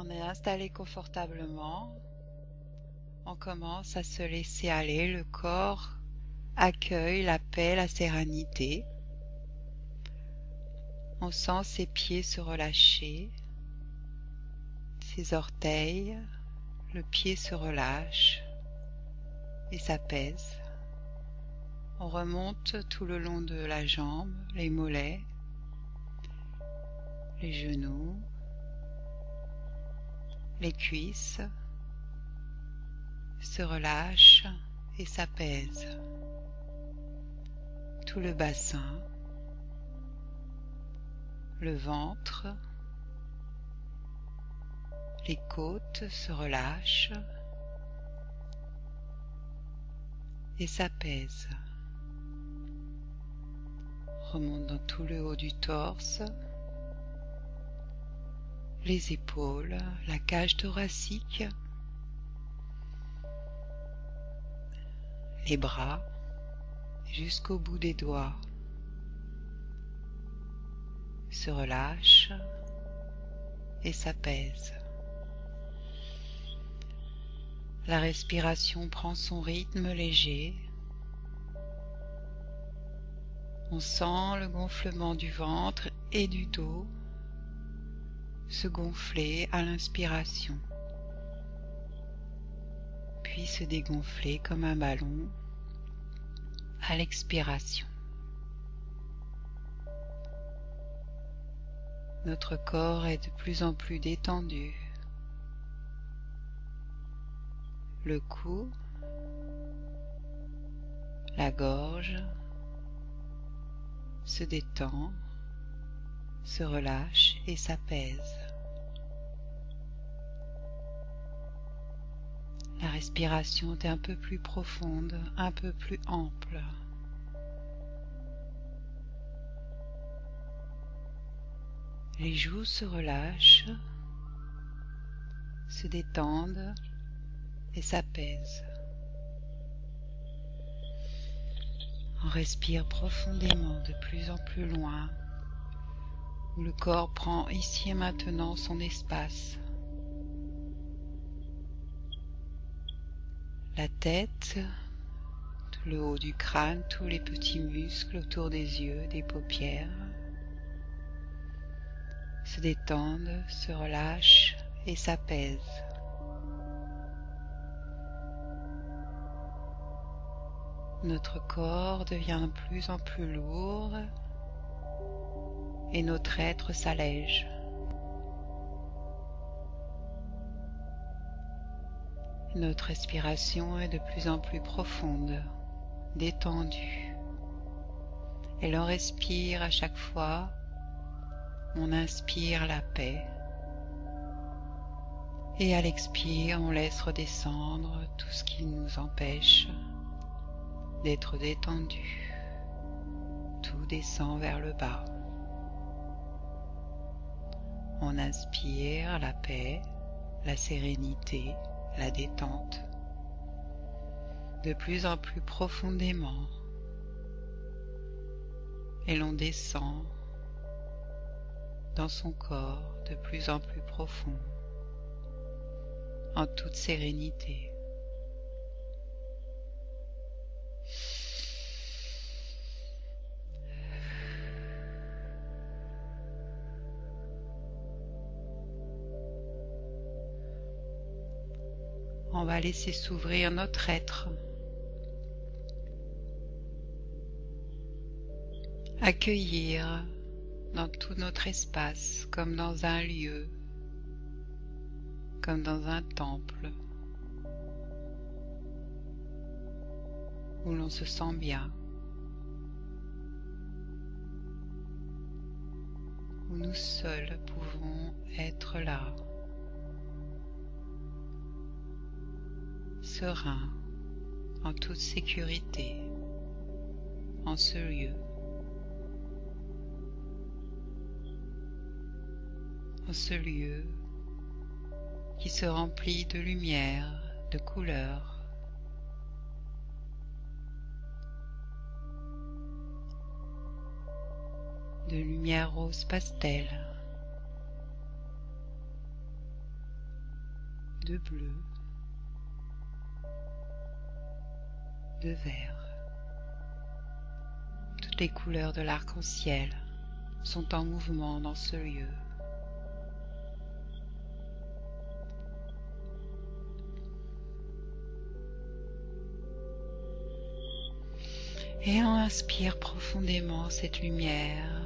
On est installé confortablement. On commence à se laisser aller. Le corps accueille la paix, la sérénité. On sent ses pieds se relâcher, ses orteils, le pied se relâche et s'apaise. On remonte tout le long de la jambe, les mollets, les genoux, les cuisses se relâchent et s'apaisent. Tout le bassin, le ventre, les côtes se relâchent et s'apaisent. Remonte dans tout le haut du torse, les épaules, la cage thoracique, les bras jusqu'au bout des doigts. Se relâche et s'apaise. La respiration prend son rythme léger. On sent le gonflement du ventre et du dos se gonfler à l'inspiration, puis se dégonfler comme un ballon à l'expiration. Notre corps est de plus en plus détendu. Le cou, la gorge se détend, se relâche et s'apaise. La respiration est un peu plus profonde, un peu plus ample. Les joues se relâchent, se détendent et s'apaisent. On respire profondément de plus en plus loin, où le corps prend ici et maintenant son espace. La tête, tout le haut du crâne, tous les petits muscles autour des yeux, des paupières, se détendent, se relâchent et s'apaisent. Notre corps devient de plus en plus lourd et notre être s'allège. Notre respiration est de plus en plus profonde, détendue. Et l'on respire à chaque fois. On inspire la paix. Et à l'expire, on laisse redescendre tout ce qui nous empêche d'être détendu. Tout descend vers le bas. On inspire la paix, la sérénité, la détente, de plus en plus profondément. Et l'on descend dans son corps de plus en plus profond, en toute sérénité. On va laisser s'ouvrir notre être, accueillir dans tout notre espace, comme dans un lieu, comme dans un temple, où l'on se sent bien, où nous seuls pouvons être là, sereins, en toute sécurité, en ce lieu. En ce lieu qui se remplit de lumière, de couleurs, de lumière rose pastel, de bleu, de vert. Toutes les couleurs de l'arc-en-ciel sont en mouvement dans ce lieu. Et on inspire profondément cette lumière.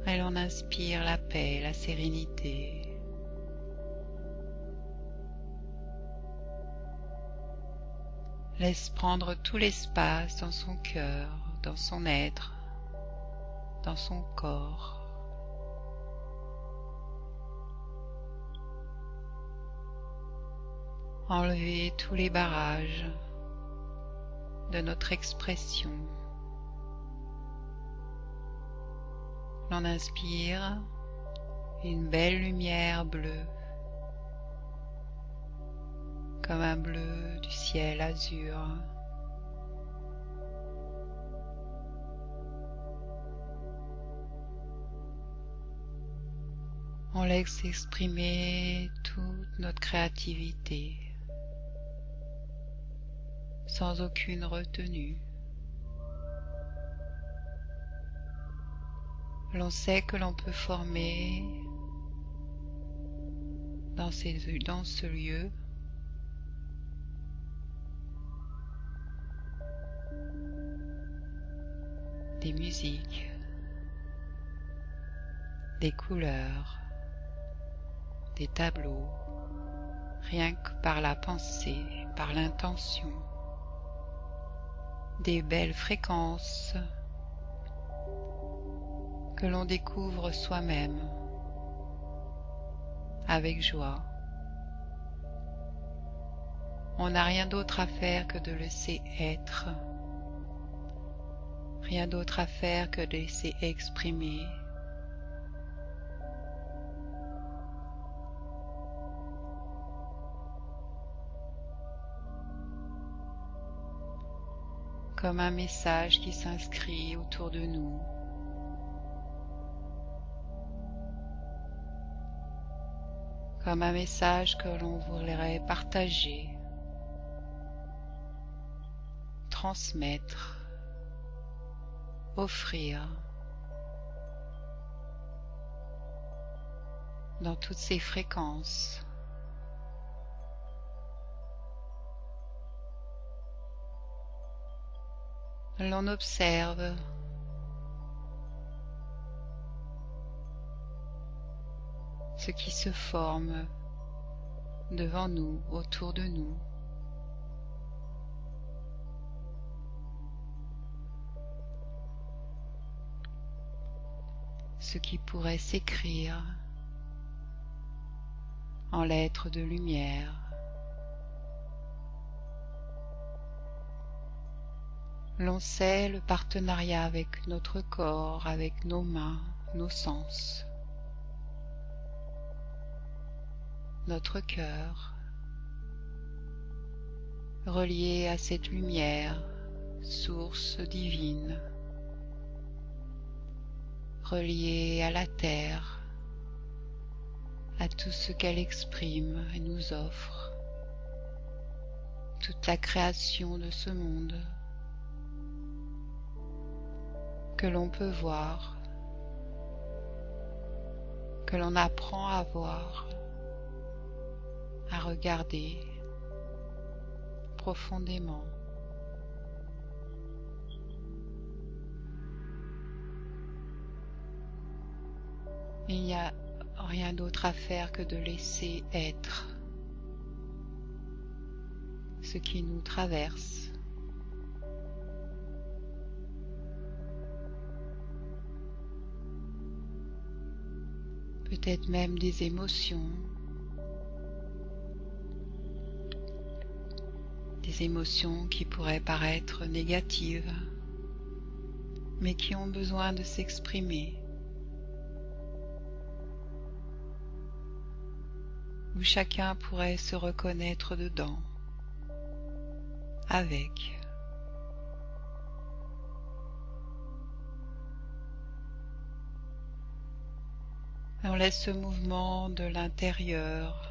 Elle en inspire la paix, la sérénité. Laisse prendre tout l'espace dans son cœur, dans son être, dans son corps. Enlevez tous les barrages de notre expression. L'on inspire une belle lumière bleue, comme un bleu du ciel azur. On laisse exprimer toute notre créativité, sans aucune retenue. L'on sait que l'on peut former dans ce lieu des musiques, des couleurs, des tableaux, rien que par la pensée, par l'intention, des belles fréquences que l'on découvre soi-même avec joie. On n'a rien d'autre à faire que de laisser être, rien d'autre à faire que de laisser exprimer. Comme un message qui s'inscrit autour de nous. Comme un message que l'on voudrait partager, transmettre, offrir dans toutes ses fréquences. L'on observe ce qui se forme devant nous, autour de nous. Ce qui pourrait s'écrire en lettres de lumière. L'on sait le partenariat avec notre corps, avec nos mains, nos sens, notre cœur, relié à cette lumière, source divine, relié à la terre, à tout ce qu'elle exprime et nous offre, toute la création de ce monde que l'on peut voir, que l'on apprend à voir, à regarder profondément. Il n'y a rien d'autre à faire que de laisser être ce qui nous traverse. Peut-être même des émotions, qui pourraient paraître négatives, mais qui ont besoin de s'exprimer, où chacun pourrait se reconnaître dedans, avec. On laisse ce mouvement de l'intérieur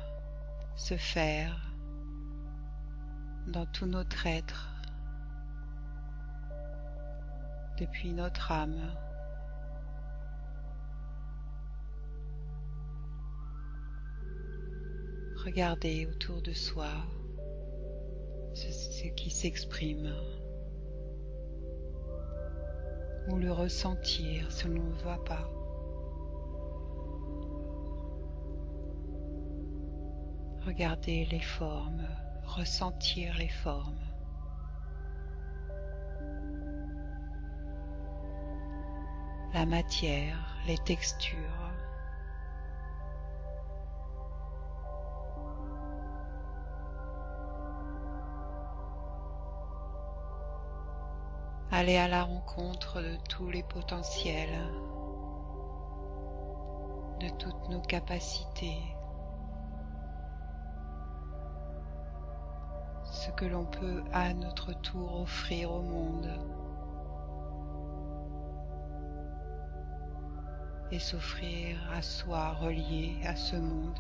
se faire dans tout notre être, depuis notre âme. Regardez autour de soi ce qui s'exprime, ou le ressentir si l'on ne voit pas. Regardez les formes, ressentir les formes. La matière, les textures. Allez à la rencontre de tous les potentiels, de toutes nos capacités, ce que l'on peut à notre tour offrir au monde et s'offrir à soi relié à ce monde.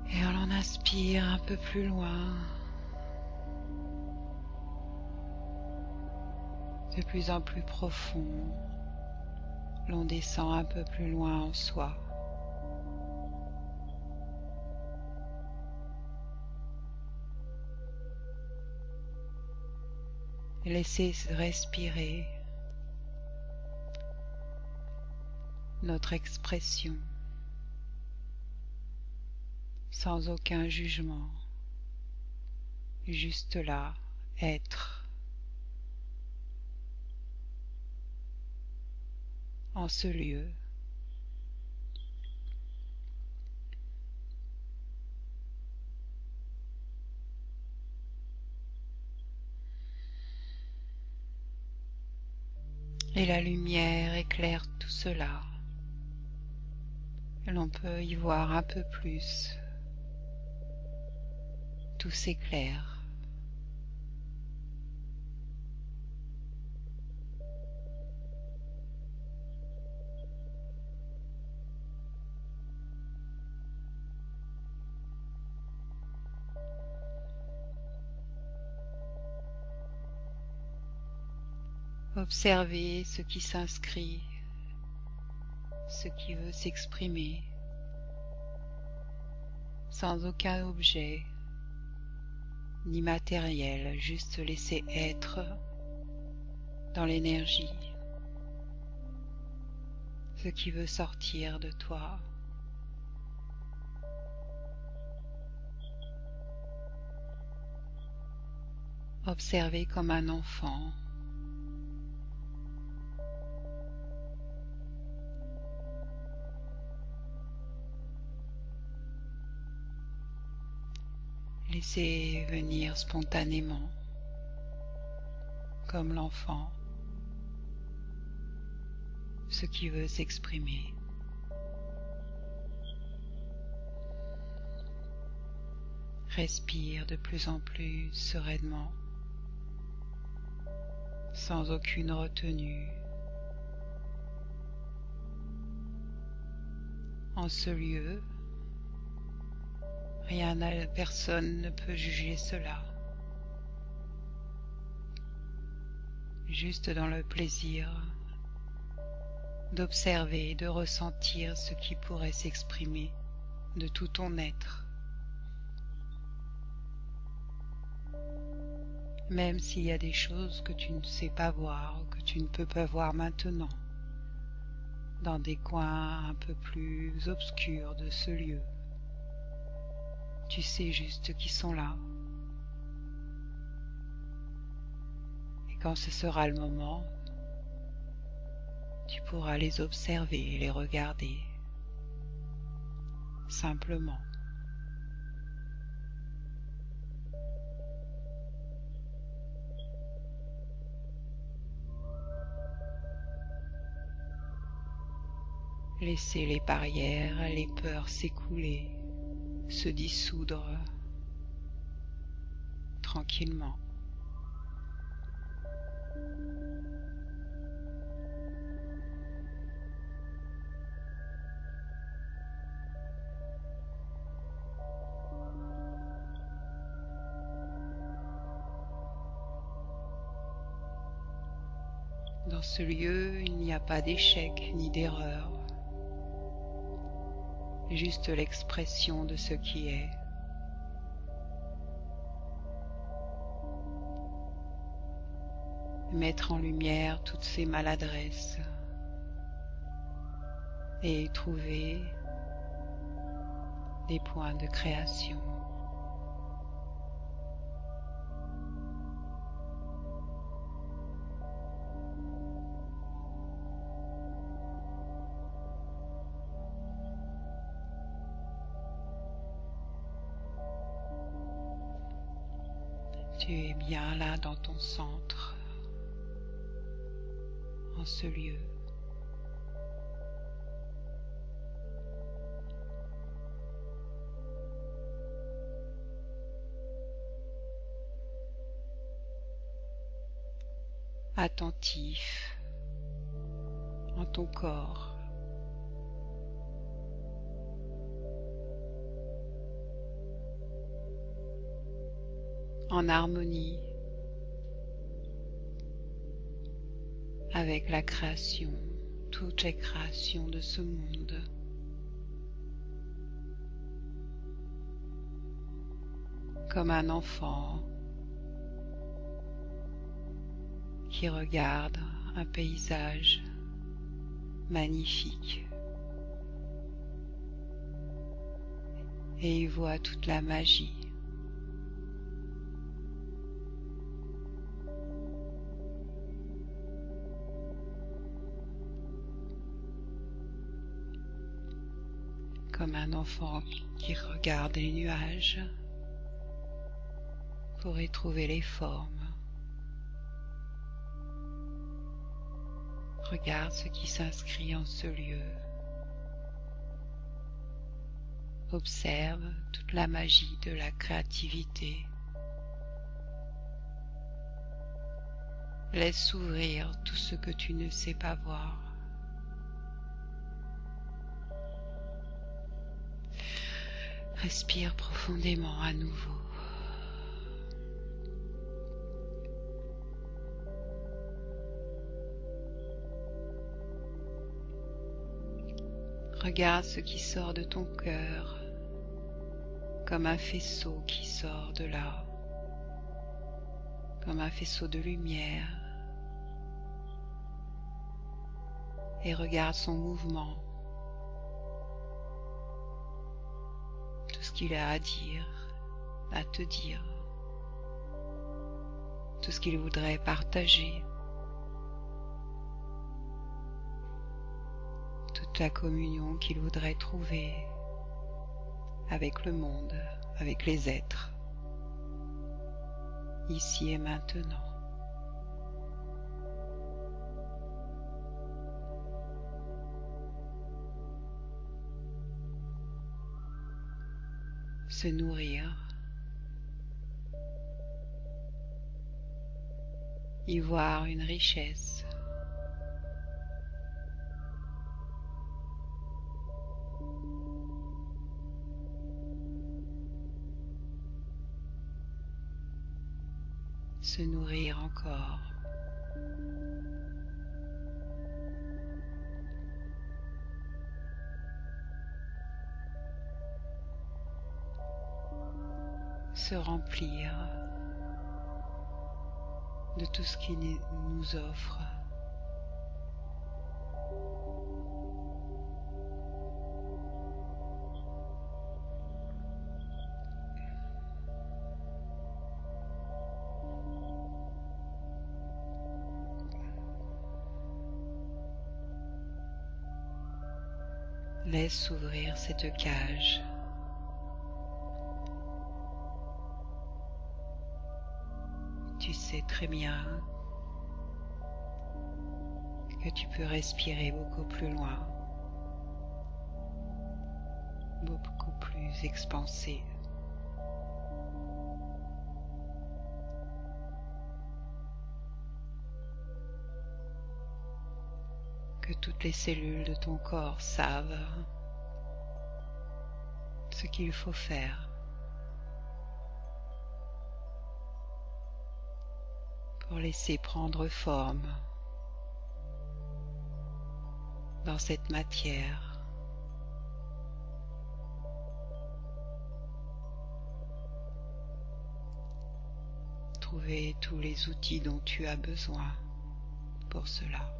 Et on en inspire un peu plus loin, de plus en plus profond, l'on descend un peu plus loin en soi. Et laissez respirer notre expression sans aucun jugement, juste là, être en ce lieu. Et la lumière éclaire tout cela. Et l'on peut y voir un peu plus. Tout s'éclaire. Observez ce qui s'inscrit, ce qui veut s'exprimer, sans aucun objet ni matériel, juste laisser être dans l'énergie ce qui veut sortir de toi. Observez comme un enfant. Laissez venir spontanément, comme l'enfant, ce qui veut s'exprimer. Respire de plus en plus sereinement, sans aucune retenue. En ce lieu, personne ne peut juger cela. Juste dans le plaisir d'observer et de ressentir ce qui pourrait s'exprimer de tout ton être. Même s'il y a des choses que tu ne sais pas voir ou que tu ne peux pas voir maintenant, dans des coins un peu plus obscurs de ce lieu. Tu sais juste qu'ils sont là. Et quand ce sera le moment, tu pourras les observer et les regarder, simplement. Laissez les barrières, les peurs s'écouler, se dissoudre tranquillement. Dans ce lieu, il n'y a pas d'échec ni d'erreur, juste l'expression de ce qui est. Mettre en lumière toutes ces maladresses et y trouver des points de création. Tu es bien là dans ton centre, en ce lieu. Attentif en ton corps. En harmonie avec la création, toutes les créations de ce monde. Comme un enfant qui regarde un paysage magnifique et y voit toute la magie. Comme un enfant qui regarde les nuages pour y trouver les formes. Regarde ce qui s'inscrit en ce lieu. Observe toute la magie de la créativité. Laisse s'ouvrir tout ce que tu ne sais pas voir. Respire profondément à nouveau. Regarde ce qui sort de ton cœur, comme un faisceau qui sort de là, comme un faisceau de lumière. Et regarde son mouvement, tout ce qu'il a à dire, à te dire, tout ce qu'il voudrait partager. Toute la communion qu'il voudrait trouver avec le monde, avec les êtres, ici et maintenant. Se nourrir, y voir une richesse. Se nourrir encore. Se remplir de tout ce qu'il nous offre. Laisse s'ouvrir cette cage. Tu sais très bien que tu peux respirer beaucoup plus loin, beaucoup plus expansé. Que toutes les cellules de ton corps savent ce qu'il faut faire pour laisser prendre forme dans cette matière. Trouver tous les outils dont tu as besoin pour cela.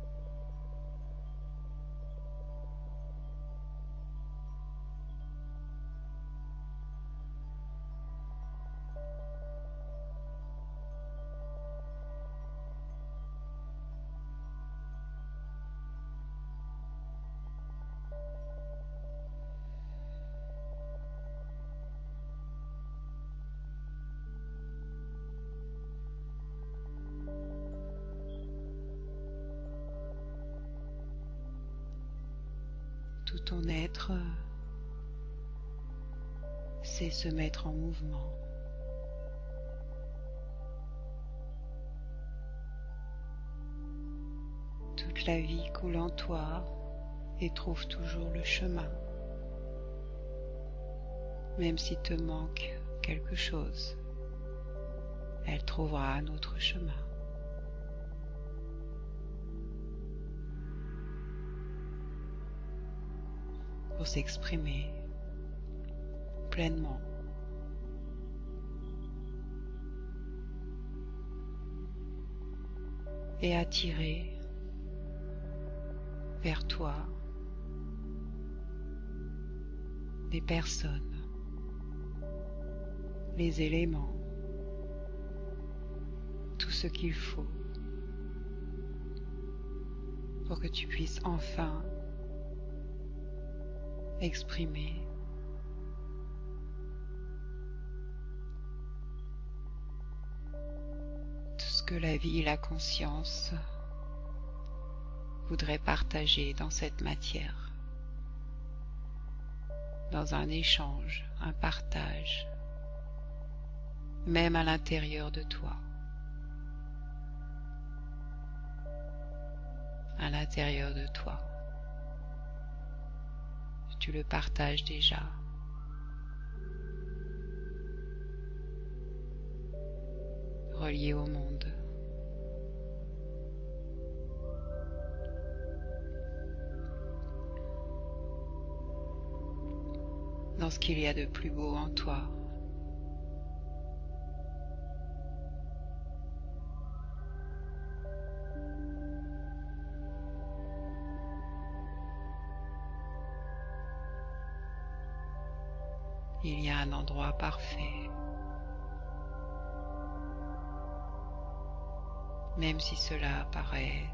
Tout ton être sait se mettre en mouvement. Toute la vie coule en toi et trouve toujours le chemin, même s'il te manque quelque chose, elle trouvera un autre chemin. Pour s'exprimer pleinement. Et attirer vers toi des personnes, les éléments, tout ce qu'il faut pour que tu puisses enfin exprimer tout ce que la vie et la conscience voudraient partager dans cette matière, dans un échange, un partage, même à l'intérieur de toi, à l'intérieur de toi. Tu le partages déjà. Relié au monde. Dans ce qu'il y a de plus beau en toi. Il y a un endroit parfait, même si cela paraît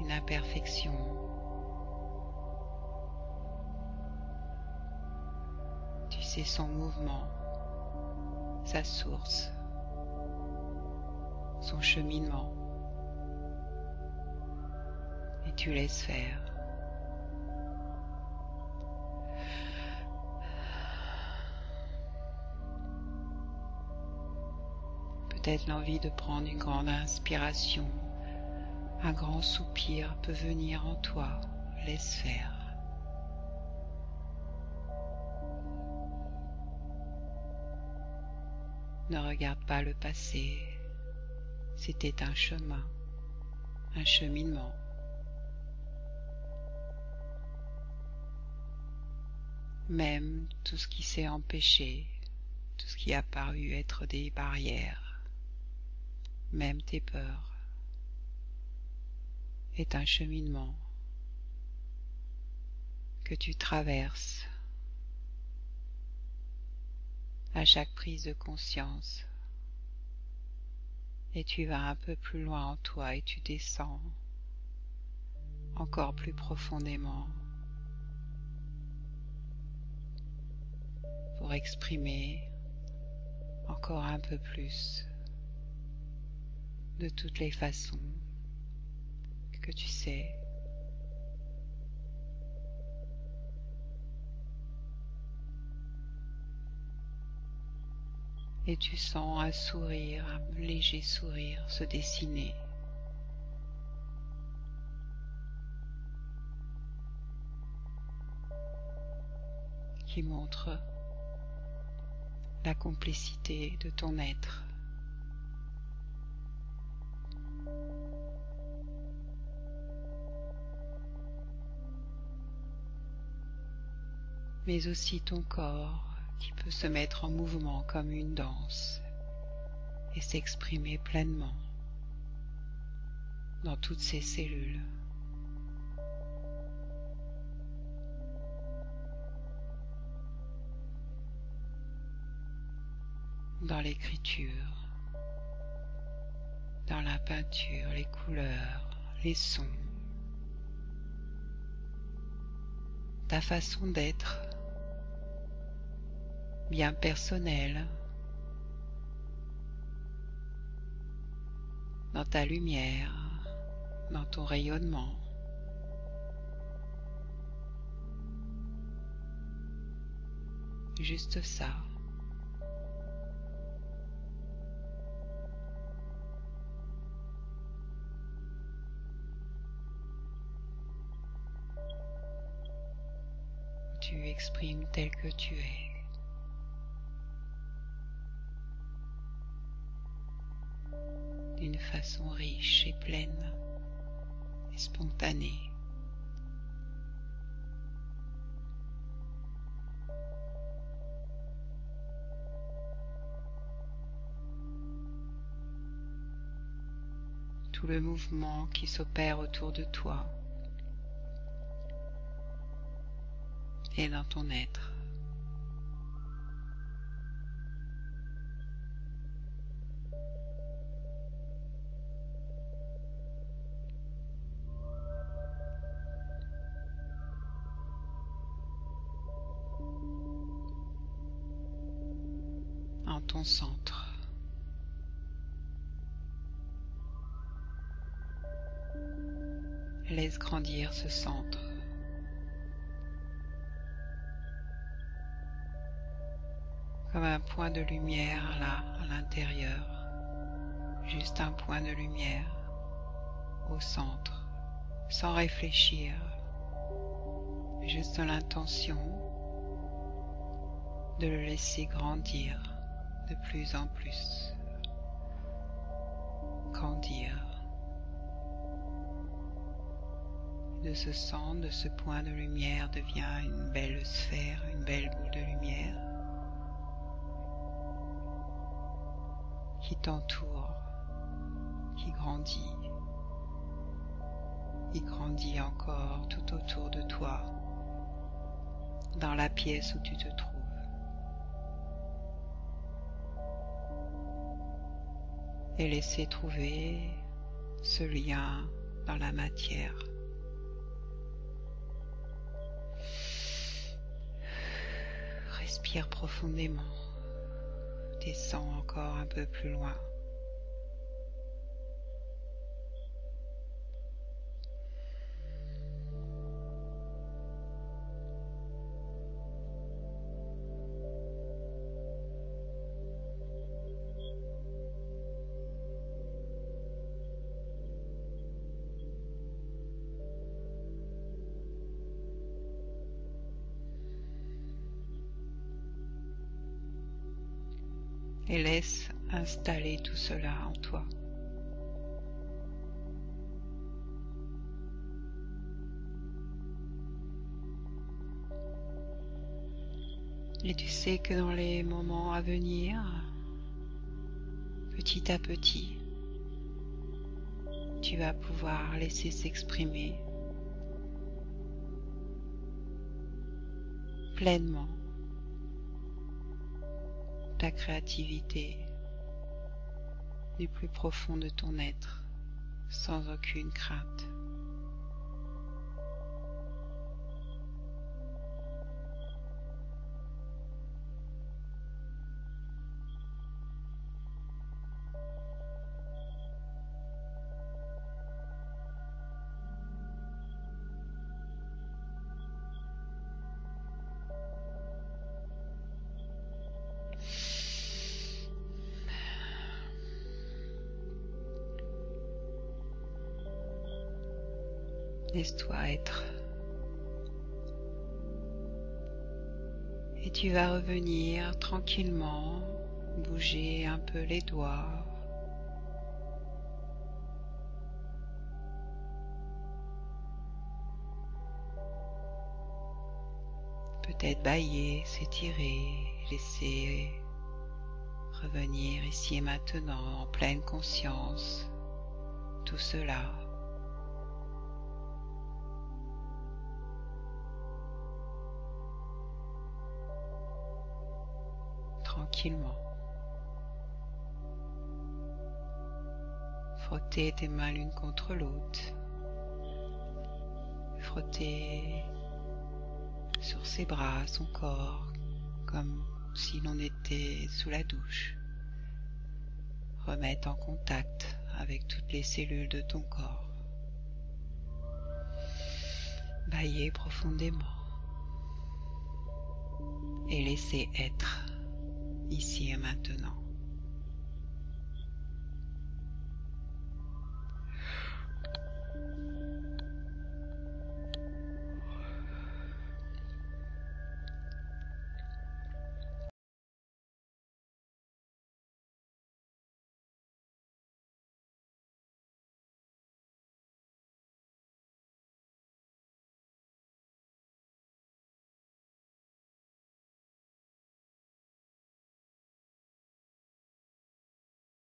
une imperfection. Tu sais son mouvement, sa source, son cheminement, et tu laisses faire. Peut-être l'envie de prendre une grande inspiration, un grand soupir peut venir en toi, laisse faire. Ne regarde pas le passé, c'était un chemin, un cheminement. Même tout ce qui s'est empêché, tout ce qui a paru être des barrières, même tes peurs, est un cheminement que tu traverses à chaque prise de conscience, et tu vas un peu plus loin en toi et tu descends encore plus profondément pour exprimer encore un peu plus de toutes les façons que tu sais. Et tu sens un sourire, un léger sourire se dessiner. Qui montre la complicité de ton être. mais aussi ton corps qui peut se mettre en mouvement comme une danse et s'exprimer pleinement dans toutes ses cellules. Dans l'écriture, dans la peinture, les couleurs, les sons, ta façon d'être, bien personnelle, dans ta lumière, dans ton rayonnement. Juste ça. Tu exprimes tel que tu es. D'une façon riche et pleine et spontanée. Tout le mouvement qui s'opère autour de toi et dans ton être. En ton centre. Laisse grandir ce centre. Comme un point de lumière là, à l'intérieur. Juste un point de lumière au centre, sans réfléchir. Juste l'intention de le laisser grandir de plus en plus. Grandir. De ce centre, de ce point de lumière devient une belle sphère, une belle boule de lumière qui t'entoure, qui grandit encore tout autour de toi, dans la pièce où tu te trouves. Et laisser trouver ce lien dans la matière. Respire profondément, descends encore un peu plus loin. Et laisse installer tout cela en toi. Et tu sais que dans les moments à venir, petit à petit, tu vas pouvoir laisser s'exprimer pleinement ta créativité du plus profond de ton être, sans aucune crainte. Laisse-toi être. Et tu vas revenir tranquillement, bouger un peu les doigts. Peut-être bâiller, s'étirer, laisser revenir ici et maintenant en pleine conscience tout cela. Tranquillement. Frotter tes mains l'une contre l'autre. Frotter sur ses bras, son corps, comme si l'on était sous la douche. Remettre en contact avec toutes les cellules de ton corps. Bâiller profondément et laisser être ici et maintenant.